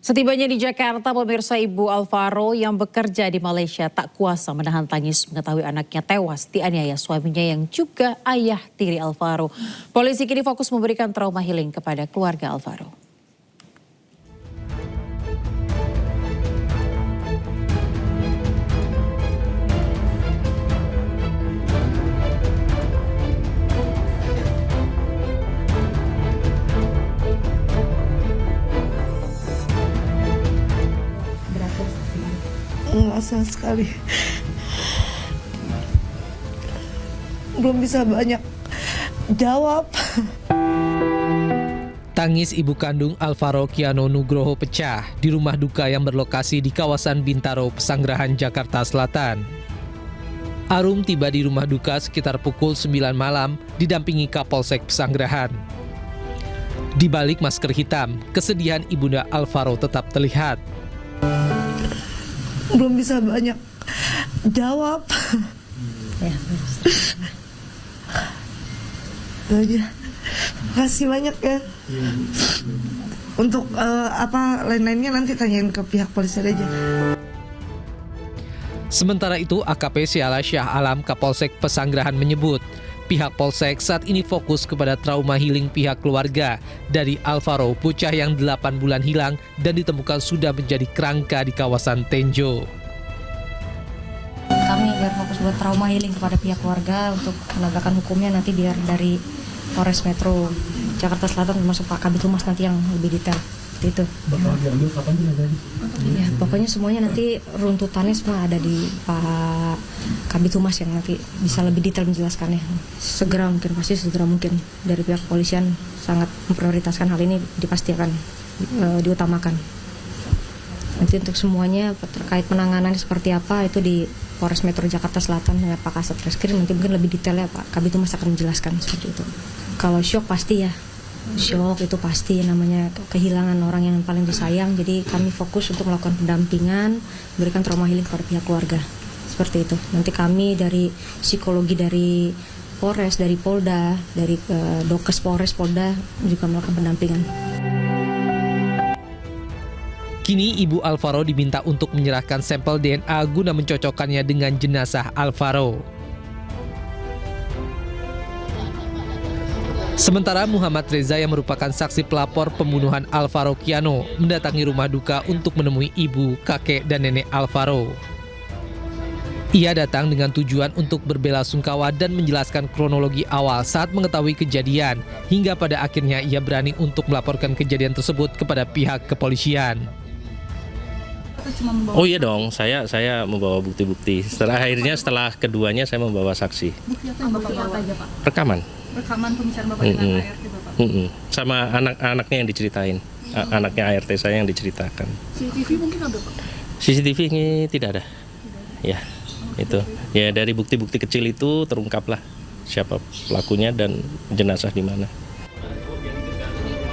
Setibanya di Jakarta, pemirsa, Ibu Alvaro yang bekerja di Malaysia tak kuasa menahan tangis mengetahui anaknya tewas dianiaya suaminya yang juga ayah tiri Alvaro. Polisi kini fokus memberikan trauma healing kepada keluarga Alvaro. Enggak, sama sekali. Belum bisa banyak jawab. Tangis ibu kandung Alvaro Kiano Nugroho pecah di rumah duka yang berlokasi di kawasan Bintaro, Pesanggerahan, Jakarta Selatan. Arum tiba di rumah duka sekitar pukul 9 malam didampingi Kapolsek Pesanggerahan. Di balik masker hitam, kesedihan ibunda Alvaro tetap terlihat. Belum bisa banyak jawab. Ya, Itu aja. Makasih banyak ya. Untuk lain-lainnya nanti tanyain ke pihak polisi aja. Sementara itu, AKP Syala Syah Alam Kapolsek Pesanggerahan menyebut pihak Polsek saat ini fokus kepada trauma healing pihak keluarga dari Alvaro, bocah yang 8 bulan hilang dan ditemukan sudah menjadi kerangka di kawasan Tenjo. kami biar fokus buat trauma healing kepada pihak keluarga untuk menegakkan hukumnya nanti biar dari Polres Metro Jakarta Selatan termasuk Pak Kabid Humas nanti yang lebih detail. Itu. Ya, pokoknya semuanya nanti runtutannya semua ada di Pak Kabid Humas yang nanti bisa lebih detail menjelaskannya. Segera mungkin, pasti segera mungkin dari pihak kepolisian sangat memprioritaskan hal ini, dipastikan diutamakan. Nanti untuk semuanya terkait penanganannya seperti apa itu di Polres Metro Jakarta Selatan dengan Pak Kasat Reskrim nanti mungkin lebih detailnya Pak Kabid Humas akan menjelaskan seperti itu. Kalau shock pasti ya. Shock itu pasti, namanya kehilangan orang yang paling disayang. Jadi kami fokus untuk melakukan pendampingan, berikan trauma healing kepada pihak keluarga. Seperti itu. Nanti kami dari psikologi dari Polres, dari Polda, dari Dokes Polres, Polda juga melakukan pendampingan. Kini Ibu Alvaro diminta untuk menyerahkan sampel DNA guna mencocokkannya dengan jenazah Alvaro. Sementara Muhammad Reza yang merupakan saksi pelapor pembunuhan Alvaro Kiano mendatangi rumah duka untuk menemui ibu, kakek, dan nenek Alvaro. Ia datang dengan tujuan untuk berbelasungkawa dan menjelaskan kronologi awal saat mengetahui kejadian, hingga pada akhirnya ia berani untuk melaporkan kejadian tersebut kepada pihak kepolisian. Oh iya dong, saya membawa bukti-bukti. Setelah keduanya saya membawa saksi. Bukti apa yang Bapak bawa aja, Pak? Rekaman pembicaraan Bapak dengan ART Bapak? Sama anaknya yang diceritain. Anaknya ART saya yang diceritakan. CCTV mungkin ada, Pak? CCTV ini tidak ada. Ya, itu. Ya dari bukti-bukti kecil itu terungkaplah siapa pelakunya dan jenazah di mana.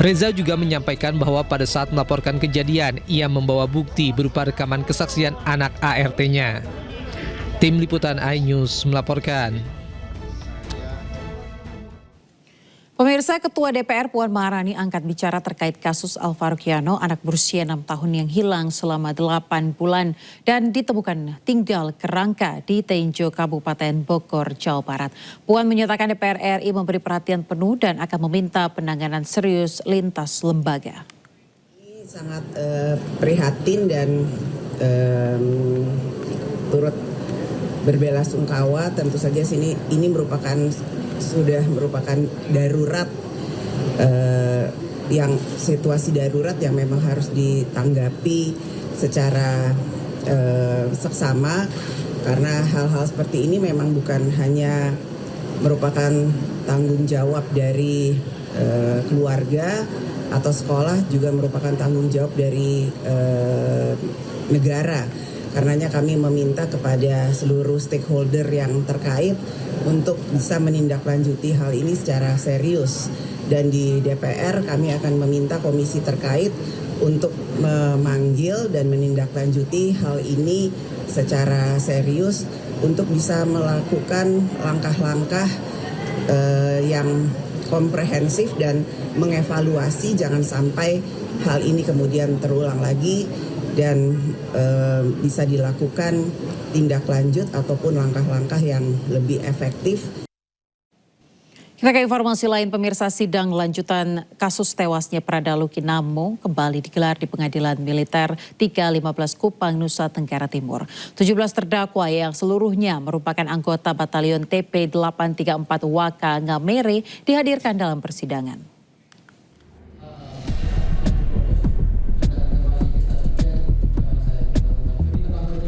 Reza juga menyampaikan bahwa pada saat melaporkan kejadian, ia membawa bukti berupa rekaman kesaksian anak ART-nya. Tim Liputan iNews melaporkan. Pemirsa, Ketua DPR Puan Maharani angkat bicara terkait kasus Alvaro Kiano, anak berusia 6 tahun yang hilang selama 8 bulan dan ditemukan tinggal kerangka di Tenjo, Kabupaten Bogor, Jawa Barat. Puan menyatakan DPR RI memberi perhatian penuh dan akan meminta penanganan serius lintas lembaga. Ini sangat prihatin dan turut berbelasungkawa. Tentu saja ini sudah merupakan darurat, yang situasi darurat yang memang harus ditanggapi secara seksama, karena hal-hal seperti ini memang bukan hanya merupakan tanggung jawab dari keluarga atau sekolah, juga merupakan tanggung jawab dari negara. Karenanya kami meminta kepada seluruh stakeholder yang terkait untuk bisa menindaklanjuti hal ini secara serius. Dan di DPR kami akan meminta komisi terkait untuk memanggil dan menindaklanjuti hal ini secara serius untuk bisa melakukan langkah-langkah yang komprehensif dan mengevaluasi jangan sampai hal ini kemudian terulang lagi dan bisa dilakukan tindak lanjut ataupun langkah-langkah yang lebih efektif. Kita ke informasi lain, pemirsa, sidang lanjutan kasus tewasnya Prada Luki Namo kembali digelar di Pengadilan Militer 315 Kupang, Nusa Tenggara Timur. 17 terdakwa yang seluruhnya merupakan anggota Batalion TP 834 Waka Ngamere dihadirkan dalam persidangan.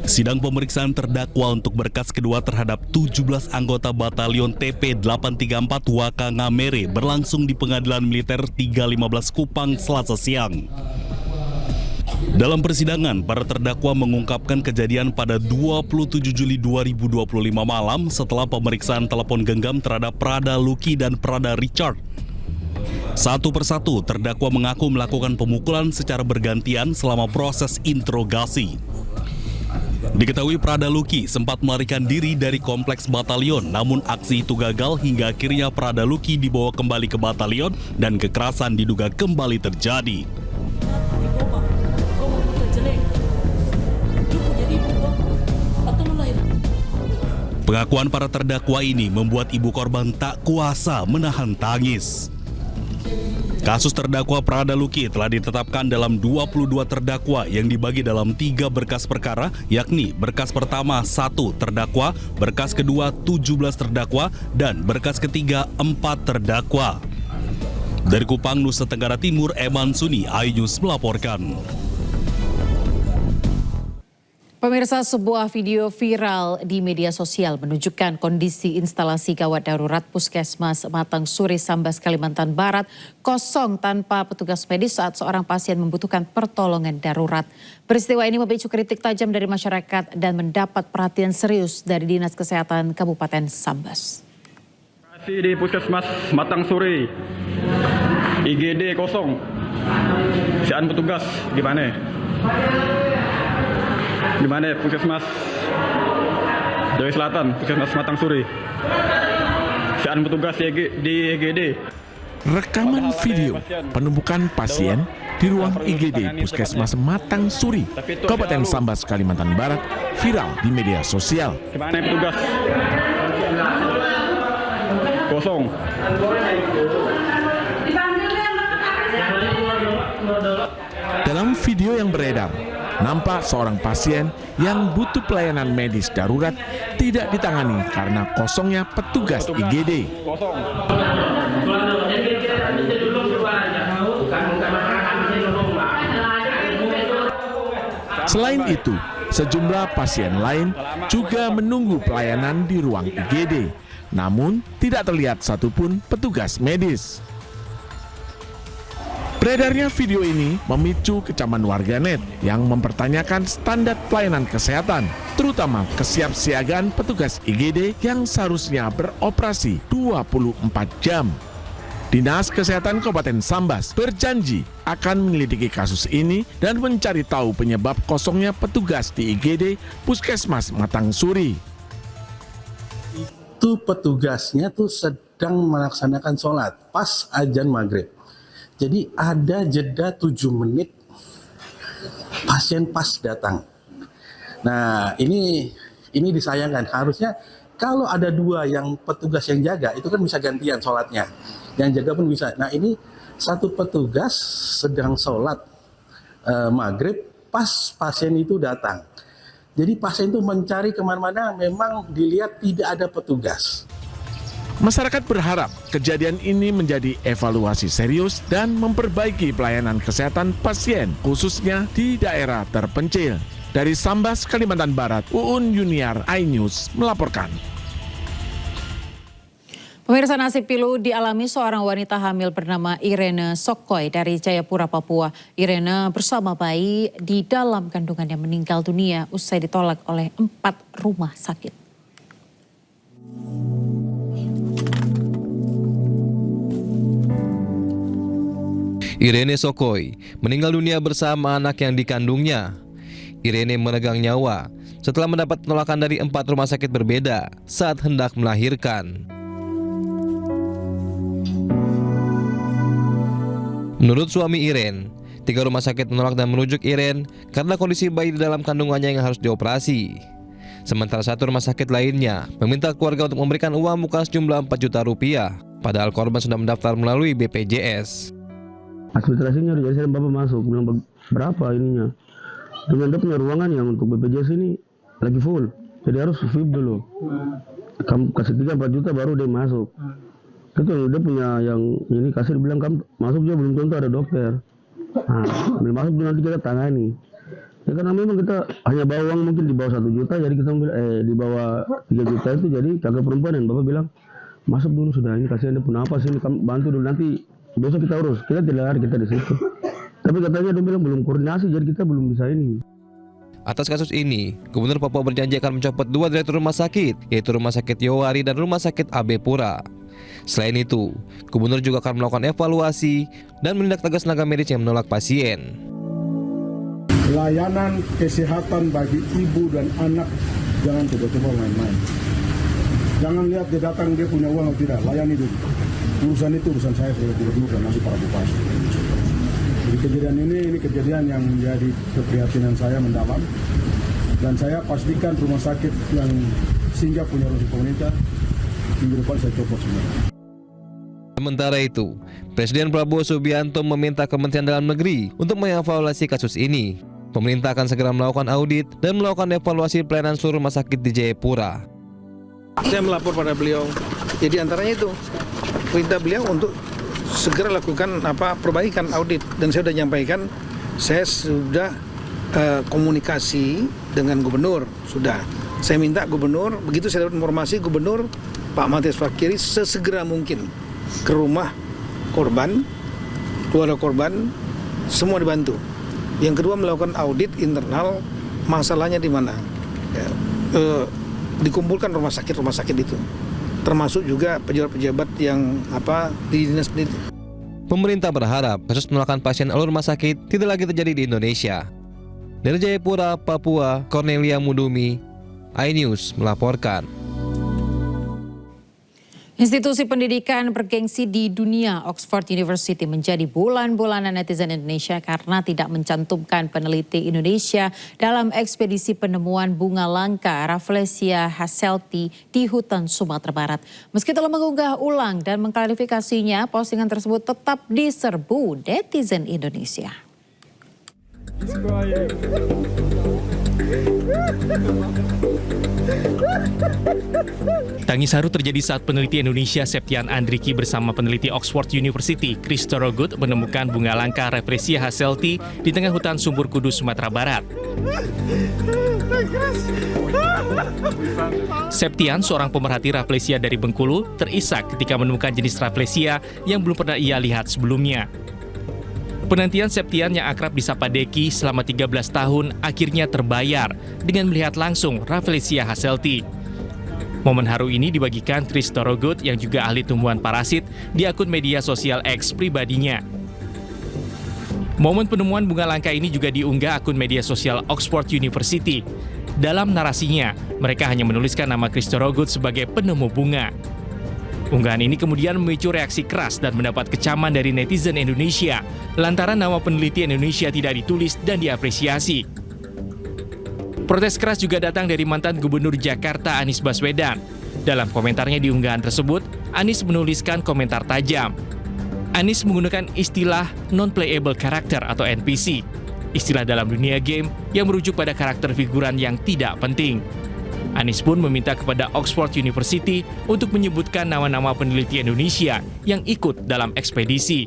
Sidang pemeriksaan terdakwa untuk berkas kedua terhadap 17 anggota Batalion TP 834 Waka Ngamere berlangsung di Pengadilan Militer 315 Kupang, Selasa siang. Dalam persidangan, para terdakwa mengungkapkan kejadian pada 27 Juli 2025 malam setelah pemeriksaan telepon genggam terhadap Prada Luki dan Prada Richard. Satu persatu, terdakwa mengaku melakukan pemukulan secara bergantian selama proses interogasi. Diketahui Prada Luki sempat melarikan diri dari kompleks batalion, namun aksi itu gagal hingga akhirnya Prada Luki dibawa kembali ke batalion dan kekerasan diduga kembali terjadi. Pengakuan para terdakwa ini membuat ibu korban tak kuasa menahan tangis. Kasus terdakwa Prada Luki telah ditetapkan dalam 22 terdakwa yang dibagi dalam 3 berkas perkara, yakni berkas pertama 1 terdakwa, berkas kedua 17 terdakwa, dan berkas ketiga 4 terdakwa. Dari Kupang, Nusa Tenggara Timur, Eman Suni, iNews melaporkan. Pemirsa, sebuah video viral di media sosial menunjukkan kondisi instalasi gawat darurat Puskesmas Matang Suri, Sambas, Kalimantan Barat kosong tanpa petugas medis saat seorang pasien membutuhkan pertolongan darurat. Peristiwa ini memicu kritik tajam dari masyarakat dan mendapat perhatian serius dari Dinas Kesehatan Kabupaten Sambas. Di Puskesmas Matang Suri, IGD kosong. Sian petugas gimana? Di mana Puskesmas Jawa Selatan, Puskesmas Matang Suri. Sian petugas di IGD. Rekaman video penumpukan pasien di ruang IGD Puskesmas Matang Suri, Kabupaten Sambas, Kalimantan Barat viral di media sosial. Di mana petugas? Kosong. Dalam video yang beredar, nampak seorang pasien yang butuh pelayanan medis darurat tidak ditangani karena kosongnya petugas IGD. Selain itu, sejumlah pasien lain juga menunggu pelayanan di ruang IGD, namun tidak terlihat satupun petugas medis. Beredarnya video ini memicu kecaman warganet yang mempertanyakan standar pelayanan kesehatan, terutama kesiapsiagaan petugas IGD yang seharusnya beroperasi 24 jam. Dinas Kesehatan Kabupaten Sambas berjanji akan menyelidiki kasus ini dan mencari tahu penyebab kosongnya petugas di IGD Puskesmas Matang Suri. Itu petugasnya tuh sedang melaksanakan sholat pas azan maghrib. Jadi ada jeda 7 menit pasien pas datang. Nah ini disayangkan. Harusnya kalau ada 2 yang petugas yang jaga itu kan bisa gantian sholatnya. Yang jaga pun bisa. Nah ini satu petugas sedang sholat maghrib pas pasien itu datang. Jadi pasien itu mencari kemana-mana memang dilihat tidak ada petugas. Masyarakat berharap kejadian ini menjadi evaluasi serius dan memperbaiki pelayanan kesehatan pasien, khususnya di daerah terpencil. Dari Sambas, Kalimantan Barat, Uun Yuniar, iNews melaporkan. Pemirsa, nasib pilu dialami seorang wanita hamil bernama Irene Sokoy dari Jayapura, Papua. Irene bersama bayi di dalam kandungannya meninggal dunia usai ditolak oleh 4 rumah sakit. Irene Sokoy meninggal dunia bersama anak yang dikandungnya. Irene meregang nyawa setelah mendapat penolakan dari 4 rumah sakit berbeda saat hendak melahirkan. Menurut suami Irene, 3 rumah sakit menolak dan merujuk Iren karena kondisi bayi di dalam kandungannya yang harus dioperasi. Sementara 1 rumah sakit lainnya meminta keluarga untuk memberikan uang muka sejumlah 4 juta rupiah, padahal korban sudah mendaftar melalui BPJS. Administrasinya udah jadi, saya bapak masuk, bilang berapa ininya. Dengan dia punya ruangan yang untuk BPJS ini lagi full, jadi harus VIP dulu. Kamu kasih 3-4 juta baru dia masuk. Itu dia punya yang ini kasih, bilang kamu masuk juga belum tentu ada dokter. Nah, belum masuk dulu nanti kita tangani. Ya karena memang kita hanya bawa uang mungkin di bawah 1 juta, jadi kita di bawah 3 juta itu, jadi kakak perempuan dan bapak bilang masuk dulu sudah, ini kasihan dia punya apa sih, kamu bantu dulu nanti besok kita urus. Kita tidak ada, kita di situ. Tapi katanya dia bilang belum koordinasi, jadi kita belum bisa ini. Atas kasus ini, Gubernur Papua berjanji akan mencopot 2 direktur rumah sakit, yaitu Rumah Sakit Yowari dan Rumah Sakit AB Pura. Selain itu, Gubernur juga akan melakukan evaluasi dan menindak tegas tenaga medis yang menolak pasien. Layanan kesehatan bagi ibu dan anak jangan coba-coba main-main. Jangan lihat dia datang dia punya uang atau tidak, layani dulu. Urusan itu urusan saya sebagai gubernur dan nanti para bupati. Jadi kejadian ini kejadian yang menjadi keprihatinan saya mendalam, dan saya pastikan rumah sakit yang singgah punya rumah pemerintah minggu depan saya copot semua. Sementara itu, Presiden Prabowo Subianto meminta Kementerian Dalam Negeri untuk mengevaluasi kasus ini. Pemerintah akan segera melakukan audit dan melakukan evaluasi pelayanan seluruh rumah sakit di Jayapura. Saya melapor pada beliau, jadi antaranya itu perintah beliau untuk segera lakukan perbaikan audit, dan saya sudah menyampaikan, saya sudah komunikasi dengan gubernur, sudah. Saya minta gubernur, begitu saya dapat informasi gubernur Pak Matias Fakiri sesegera mungkin ke rumah korban, keluarga korban, semua dibantu. Yang kedua melakukan audit internal, masalahnya di mana, dikumpulkan rumah sakit itu, termasuk juga pejabat-pejabat yang di dinas pendidikan. Pemerintah berharap kasus penolakan pasien alur rumah sakit tidak lagi terjadi di Indonesia. Dari Jayapura, Papua, Cornelia Mudumi, iNews melaporkan. Institusi pendidikan bergengsi di dunia, Oxford University menjadi bulan-bulanan netizen Indonesia karena tidak mencantumkan peneliti Indonesia dalam ekspedisi penemuan bunga langka Rafflesia hasselti di hutan Sumatera Barat. Meski telah mengunggah ulang dan mengklarifikasinya, postingan tersebut tetap diserbu netizen Indonesia. Tangis haru terjadi saat peneliti Indonesia Septian Andriki bersama peneliti Oxford University Christopher Good menemukan bunga langka Rafflesia hasselti di tengah hutan Sumber Kudus, Sumatera Barat. Septian, seorang pemerhati Rafflesia dari Bengkulu, terisak ketika menemukan jenis Rafflesia yang belum pernah ia lihat sebelumnya. Penantian Septian yang akrab disapa Deki selama 13 tahun akhirnya terbayar dengan melihat langsung Rafflesia hasselti. Momen haru ini dibagikan Chris Torogut yang juga ahli tumbuhan parasit di akun media sosial X pribadinya. Momen penemuan bunga langka ini juga diunggah akun media sosial Oxford University. Dalam narasinya, mereka hanya menuliskan nama Chris Torogut sebagai penemu bunga. Unggahan ini kemudian memicu reaksi keras dan mendapat kecaman dari netizen Indonesia lantaran nama peneliti Indonesia tidak ditulis dan diapresiasi. Protes keras juga datang dari mantan Gubernur Jakarta Anies Baswedan. Dalam komentarnya di unggahan tersebut, Anies menuliskan komentar tajam. Anies menggunakan istilah non-playable character atau NPC, istilah dalam dunia game yang merujuk pada karakter figuran yang tidak penting. Anies pun meminta kepada Oxford University untuk menyebutkan nama-nama peneliti Indonesia yang ikut dalam ekspedisi.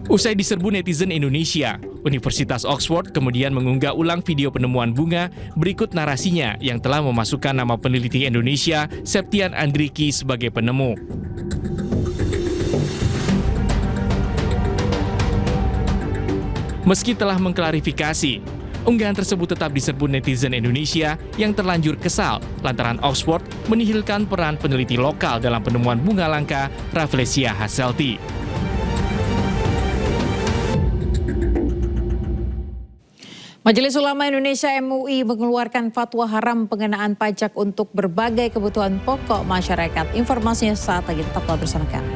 Usai diserbu netizen Indonesia, Universitas Oxford kemudian mengunggah ulang video penemuan bunga berikut narasinya yang telah memasukkan nama peneliti Indonesia Septian Andriki sebagai penemu. Meski telah mengklarifikasi, unggahan tersebut tetap diserbu netizen Indonesia yang terlanjur kesal lantaran Oxford menihilkan peran peneliti lokal dalam penemuan bunga langka Rafflesia hasselti. Majelis Ulama Indonesia MUI mengeluarkan fatwa haram pengenaan pajak untuk berbagai kebutuhan pokok masyarakat. Informasinya saat lagi, tetaplah bersama kami.